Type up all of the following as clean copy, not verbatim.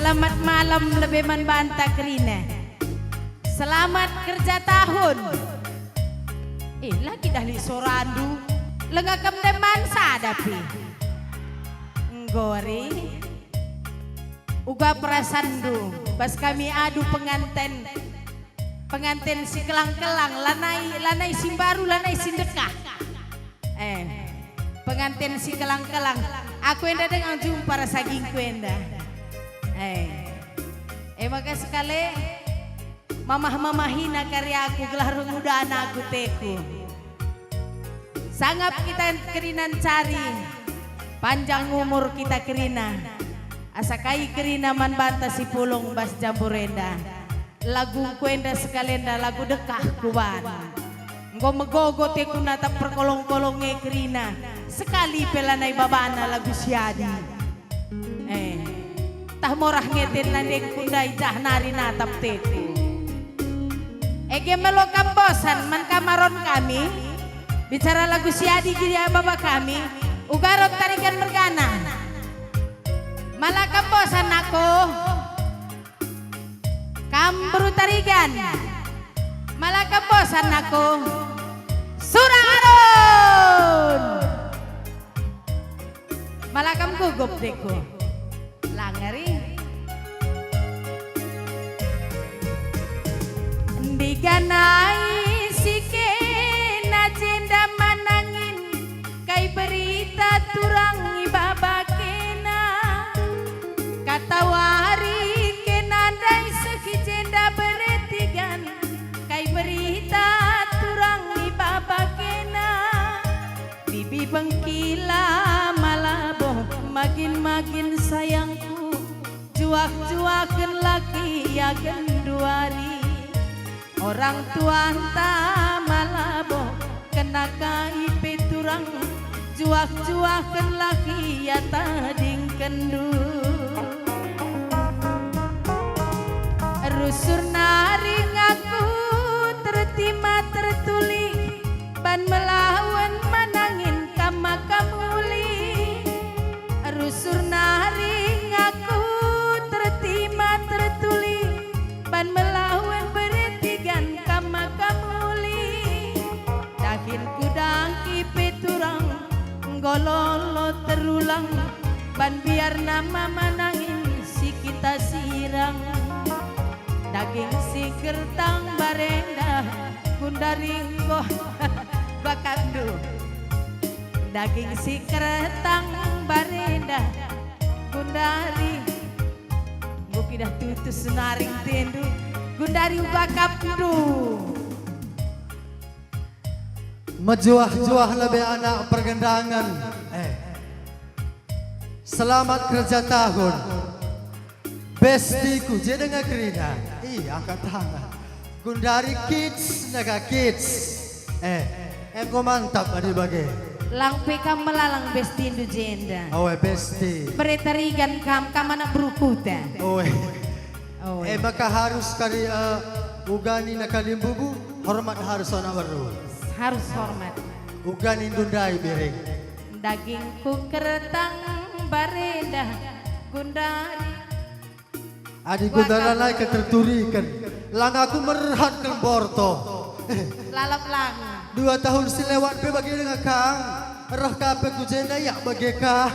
Selamat malam lebih membantah Rina. Selamat kerja tahun. Lagi dah li sorandu. Lengakam deman sadapi. Nggori. Uga perasandu. Pas kami adu pengantin si kelang-kelang. Lanai simbaru, lanai sindekah. Pengantin si kelang-kelang. Aku enda dengan jumpa rasagingku enda. Maka sekali mamah-mamahina karya aku gelar muda anakku teku. Sangat kita kerinan cari panjang umur kita kerina. Asakai kerina man banta si pulung bas jamburenda. Lagu kuenda sekalian lagu dekah kuban. Nggo megogo teku natap perkolong-kolonge kerina. Sekali pelanai babana lagu siadi. Tah morah ngeten nandeng kundai jahnari natap teku. Ege melokam bosan man kamaron kami. Bicara lagu siadi gini baba kami. Ugarot tarikan mergana. Malah bosan aku. Kambru tarikan. Malah bosan aku. Surang Arun. Malah gugup deku. Langari. Diganai sikena jenda manangin kai berita turang ibabakena katawari kenandai seki jenda beretigan kai berita turang ibabakena bibi bengkila malaboh makin sayangku juak-juakan laki ya genduari orang tua anta malabo kena kaipe turang juak-juakan laki ya tading kendu rusur naring aku tertima tertuli ban melawan manangin kama kamuli rusur naring aku tertima tertuli ban melawan beretigan kama kamuli dahin kudang kipe turang gololo terulang ban biar nama manangin si kita sirang daging si gertang barenda kundaringgo bakandu daging si keretang barenda gundari bukidah tutus senaring tendu gundari bakapdu mejuah-juah lebih anak pergendangan selamat kerja tahun bestiku jadi dengar kerina angkat tangan gundari kids naga kids engkau mantap adik bagai lang pekam melalang besti indu jenda. Besti. Beretarigan kamana berukuta. Maka harus kali ugani nakalimbubu hormat harus ona baru. Harus hormat. Ugani dundai bereng. Dagingku keretang barenda gundari. Adik gundara lai keterturikan. Lang aku merhatkan borto. Lalap lang. 2 tahun silewat pe bagi dengan kang roh kape kujenda ya bagi kang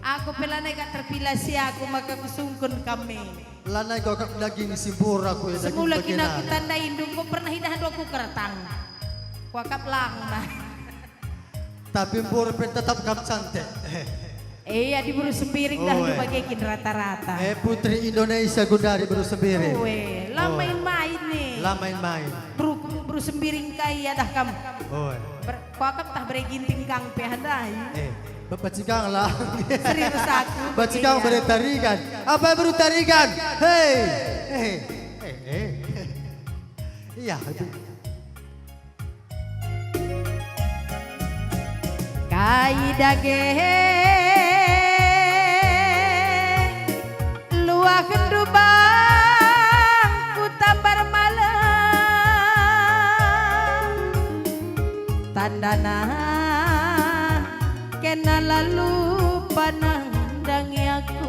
aku pelanai gak terpilih si aku maka kusungkun kami lanai kau kak daging simpur aku ya semula kina aku tanda indung kau pernah hidahan aku keretang wakap lang nah tapi pur pe tetap kam cantik iya diburu sembiring dah dibagikin rata-rata putri Indonesia gundari baru sembiring lamain-main nih lamain-main buru sembiring kaya dah kamu kuakap tah bereginting kang pehadai bapak cikang lah serius aku bapak cikang bertarikan apa baru tarikan hei iya kai dage luah kendubang ku tambar malam tandana kena lalu panandangi aku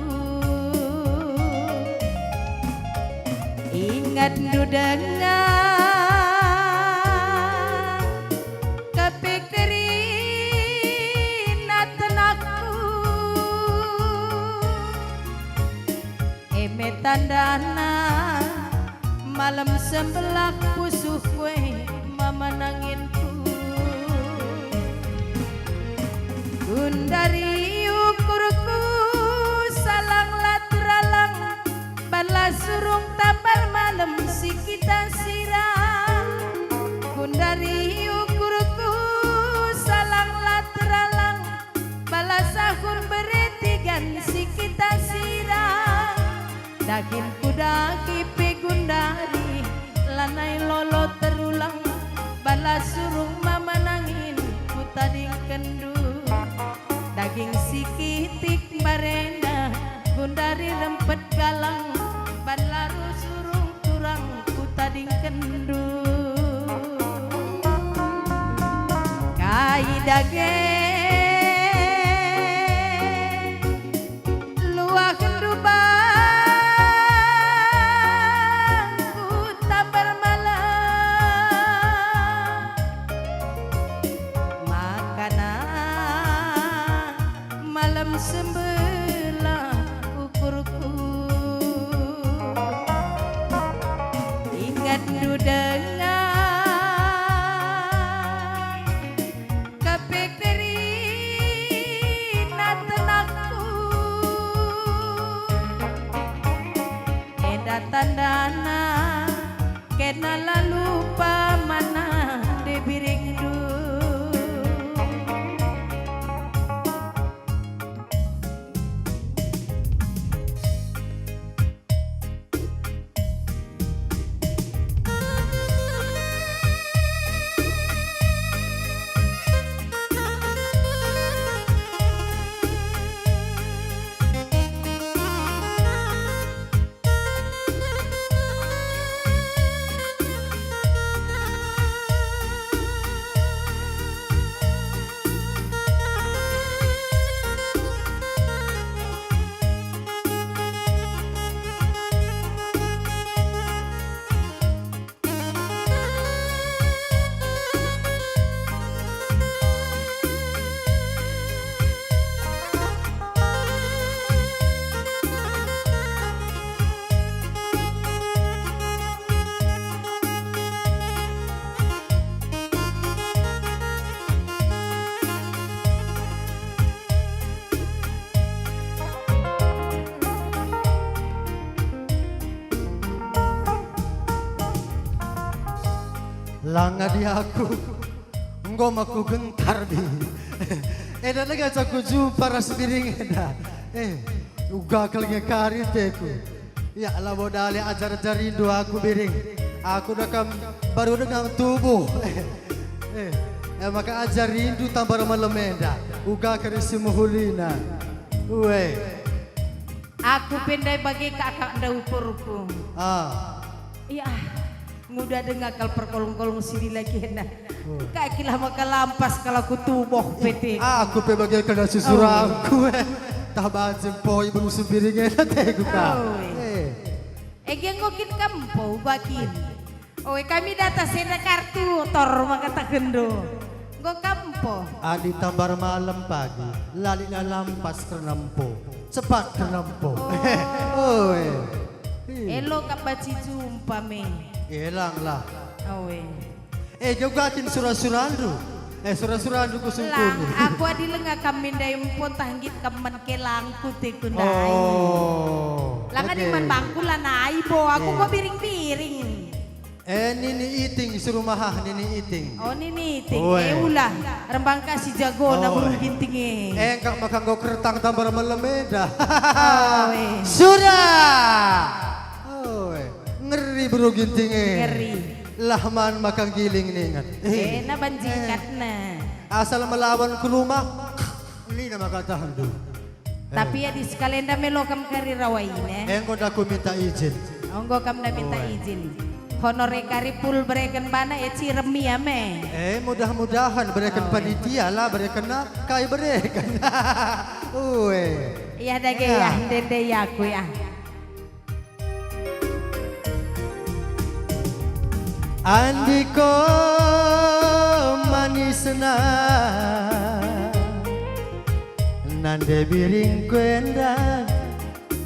Ingat dengan kepikirin tenakku eme tandana malam sebelah pusuh kue mama nanginku Gundari ukurku salang laturalang balas surung tambal malam si kita sirang Gundari ukurku salang laturalang balas sahur beretigan si kita sirang daging kuda kipe Gundari lanai lolo terulang balas surung mama nangin ku tading kendu daging sikitik barenda Gundari rempet galang ban laru surung turang ku tading kendu kai dage luah kendu bang ku tabar malam makanan malam sembelah ukurku ingat dengan kepikirin tenakku eda tandana kena lalu pamana debiringdu Langa di aku, ngom aku gentar di. Eda naga aku jumpa ras biring eda. Uga kelinga kari teku. Ya Allah modali ajar jarindo aku biring. Aku nakam baru dengan tubuh. Maka ajar rindu tambah malam eda. Uga kerisi muhulina. aku pendai bagi kakak nda ukurku iya mudah dengar kal perkolong-kolong sini lagi hendak kaki lah maka lampas kalau aku tubuh pete aku pe bagian kena susurangku tak bajem poi belum sembiringan teku kau yang ngokin kampo bakin kami data sena kartu tor maka tak gendo go kampo adi tambar malam pagi lali lampas kenempo cepat kenempo elo kapaci jumpa me hilang lah juga jogakin surah-surandu surah-surandu ku lang aku adi lenga kami dayem pun tanggit kemen kelangku teku nai lang adi man bangku lah nai bo aku kok piring-piring nini iting suruh mahah nini iting nini iting ulah rembang kasih jago na burung ginting engkak makan go kertang tambar melemeda sudah ngeri burung ginting ngeri lahman makan giling ningan na banjikat na asal melawan ke rumah ini nama kata handu tapi ya di sekalian dah melokam kari rawain engkau dah aku minta izin engkau kam dah minta izin honore kari pul berikan bana ya ciremi ya me mudah-mudahan berikan panitia lah berikan kai berikan iya dah ya dende ya aku ya Andiko manisna nande biring kuenda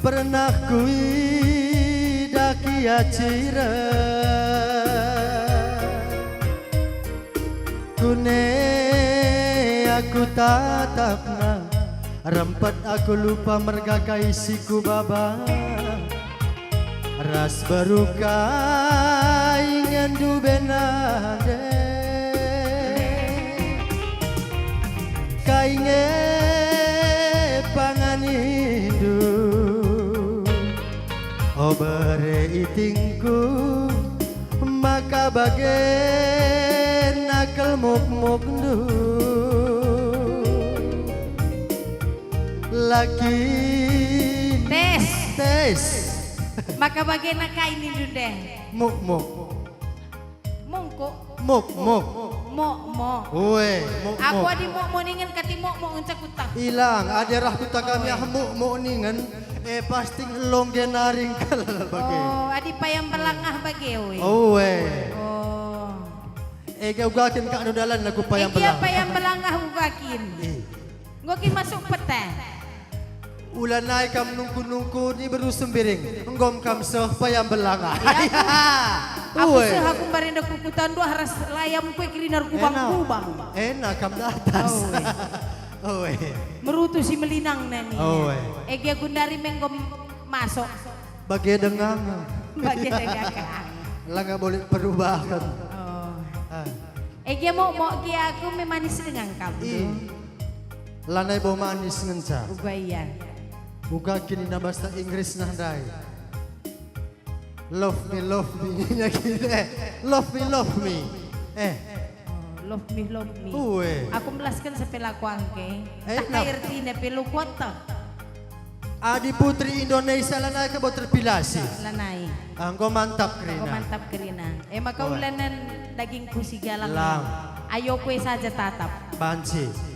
pernah kui daki acira kune aku tatapna rempet aku lupa mergakai siku baba ras baruka ingin du benade kainge panganidu obere itingku maka bagen nakal muk du laki tes maka bagaimana kain ini deh muk mungko mok Uwe, aku adi mok ningen kati mok uncak utang ilang ada rah kuta kami mok ningen pasti longgen naring kal bagi oh adi payang belangah bagi we Uwe oh kau gakin kak nudalan aku payang belangah payang belangah ugakin ngokin masuk peta ulan naik kam nungku ni baru sembiring enggom kam seh payang belangah aku seh aku barinda kukutan dua haras layam kue kirinar kubang enak kam di atas Owe merutu si melinang nani Owe egi aku dari menggom masuk bagi dengang lah nggak boleh perubahan egi mau ki aku memanis dengan kamu lanai bau manis ngenca ugaya buka kini na bahasa Inggris nandai love me nya gini love me love me uwe aku melaskan sepelaku angke tak kair tina pelu kota Adi putri Indonesia lanai ke bau terpilasi lanai angko mantap kerina maka ulanan daging kusi galang ayo kue saja tatap banci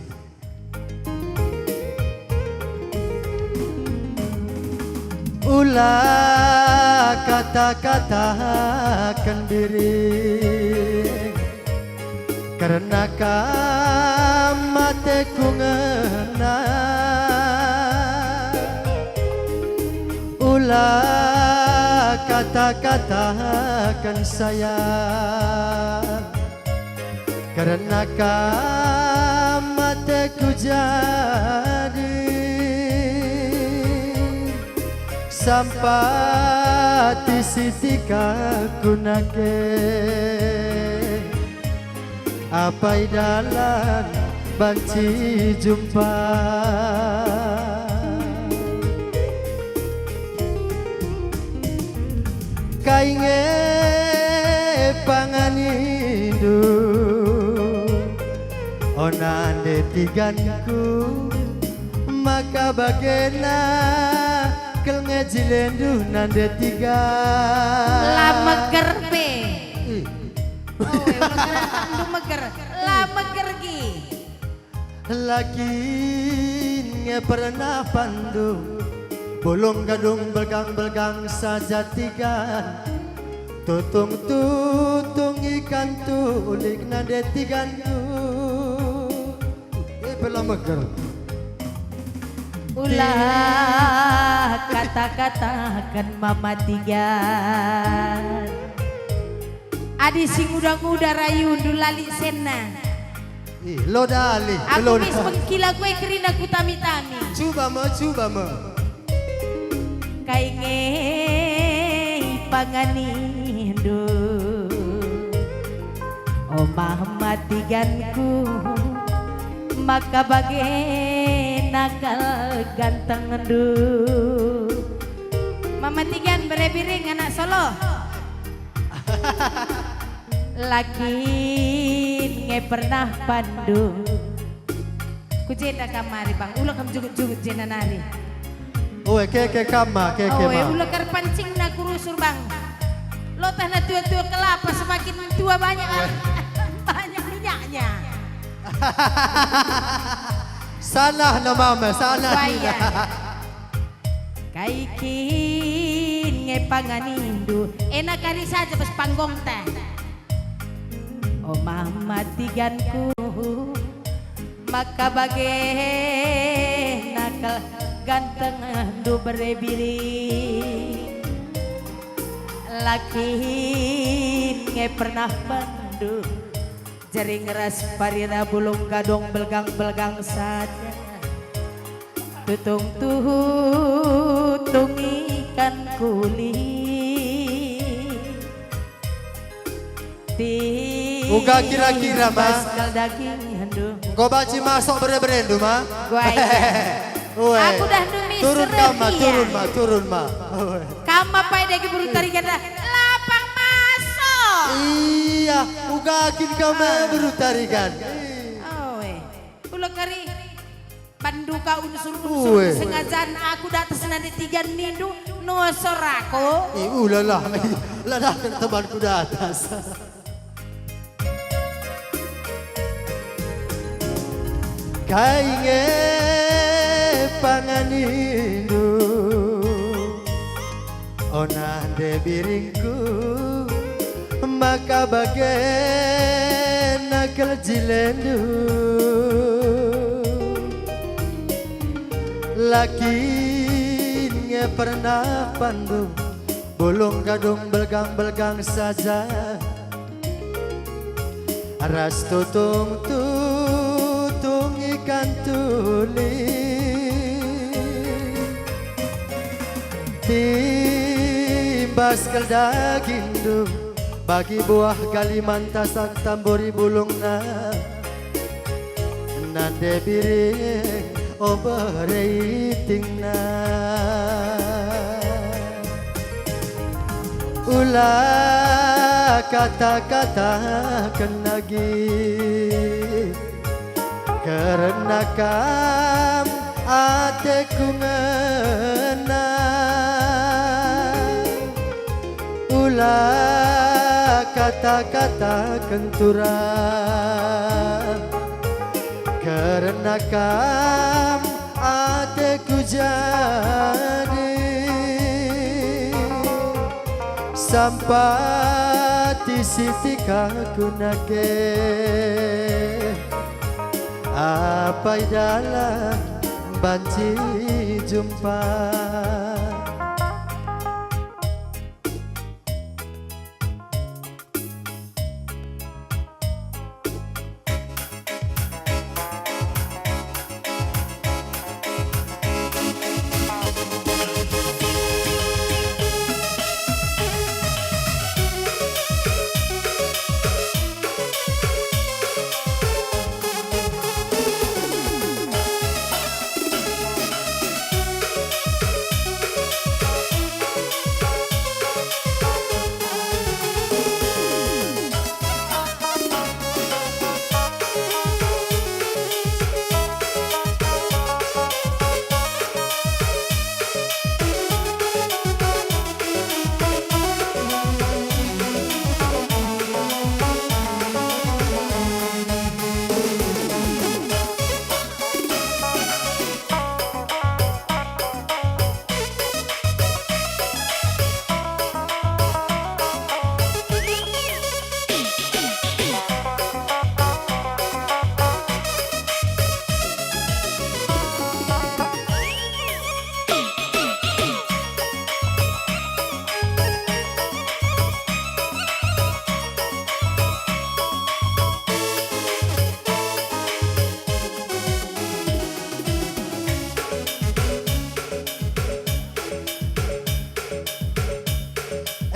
ulah kata-katakan diri karena kamateku ngena ulah kata-katakan sayang karena kamateku jadi sampati sitika kunake apa dalan banci jumpa kainge panganidu onande tiganku maka bagena kel ngejilendu nande tiga lama gerpe meger lama gergi lagi nge pernah pandu bolong gadung belgang saja tiga tutung ikan tulik nande tigandu bela meger ulah kata-katakan mama tiga adi sing udah rayu lali sena lo dali aku mis pengkila kue kerina ku tami-tami coba mo kainge panganindo omah matiganku maka bagai nakal ganteng ngendu mama tigan berebiring anak solo laki nge pernah pandu ku jenda kamari bang ulah kam jugut jenda nari oe keke kama ulah kar pancing na kurusur bang lo tanah tua kelapa semakin tua banyak minyaknya sana na mama sana kaikin nge panganindo enak kari saja pas panggong teh oh mama tiganku maka bagai nakal ganteng du berebiri laki nge pernah bandu jaring ras parira bulung gadong belgang-belgang saja tutung tutung ikan kulit Uga kira-kira ma baskal daging handu Kau baci masuk berendu ma gua aku dah demi turun kama turun ma kama pai dagi buru tari kata lapang masuk iya uga kin kama buru tarikan oh ulo kari panduka unsur-unsur sengajaan aku datas nade tiga nindu no sorako ulalah lah temanku di atas kainge panganindo ona de biringku maka bagai nakal jilendu lakinya pernah pandu bolong gadung belgang-belgang saja ras tutung ikan tuli timbas kel daging du bagi buah Kalimantan sak tamburi bulungna nande biring obereitingna ulah kata-kata kenagi karena kam ateku ngena ulah kata-kata kentura karena kam ateku jadi sampati sitika kunake apa dalam banci jumpa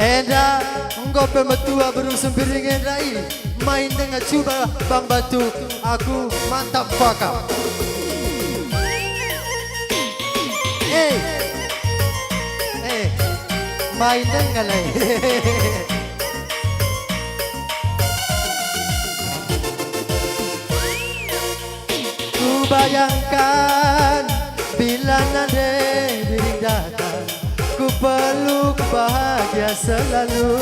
Enda, engkau pemetua burung sembiring endai main dengan cuba bang batu, aku mantap pakam. Main dengan lain. Ku bayangkan bila nade diri datang, ku peluk bahagia selalu.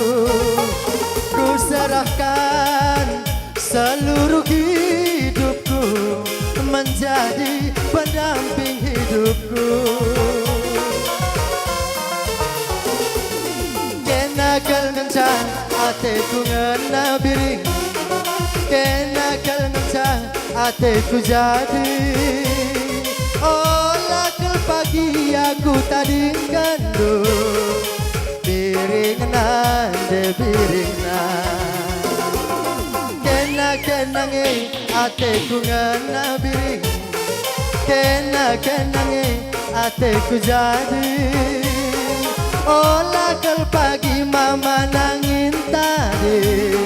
Ku serahkan seluruh hidupku menjadi pendamping hidupku. Kenakal kencan hatiku ngena biring, hatiku jadi. Olah ke pagi aku tadi kandung piring nande piring kena kenange hatiku ngena piring kenange hatiku jadi. Olah ke pagi mama nangin tadi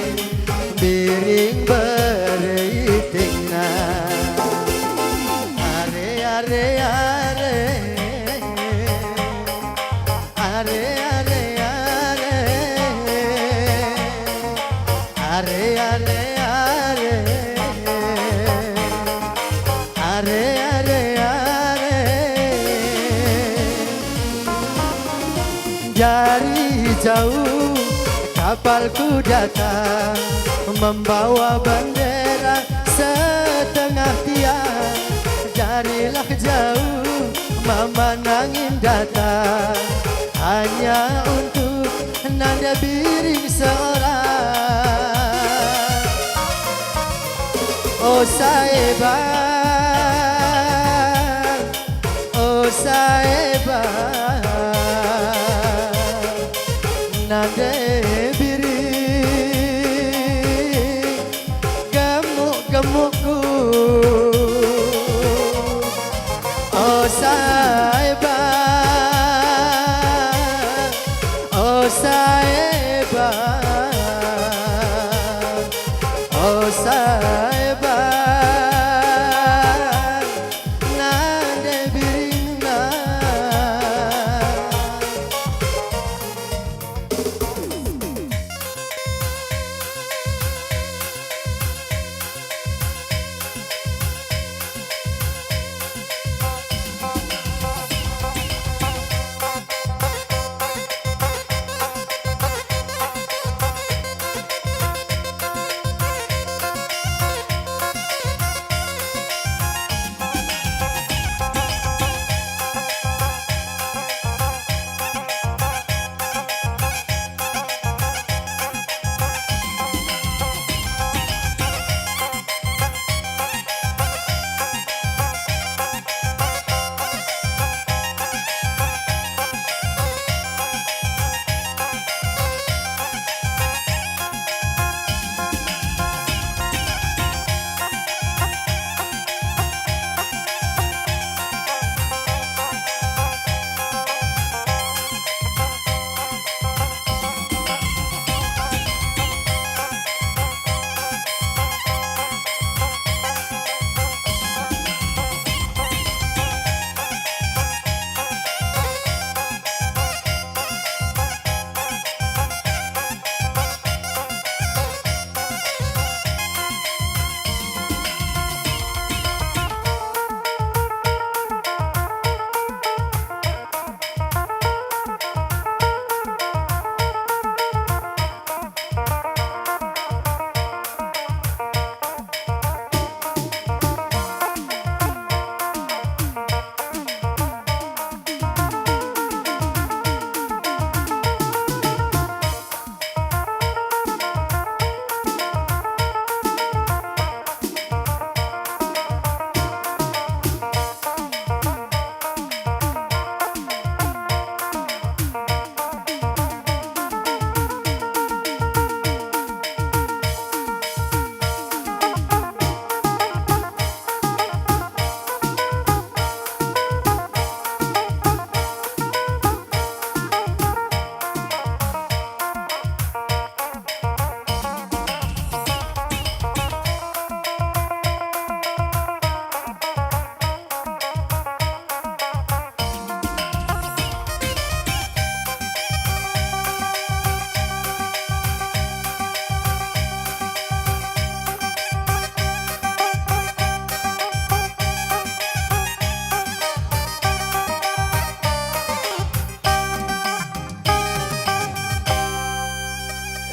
piring beriting are are dari jauh kapalku datang membawa bendera setengah tiang. Darilah jauh mama nangin datang hanya untuk nanda piring seorang. Oh saebang, oh saebang, nanda piring gemuk-gemukku. Oh saebang, oh saebang, oh saebang, nande biringna.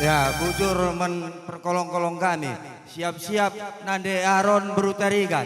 Ya, bujur men perkolong-kolong kami. Siap-siap nande aron berutarikan.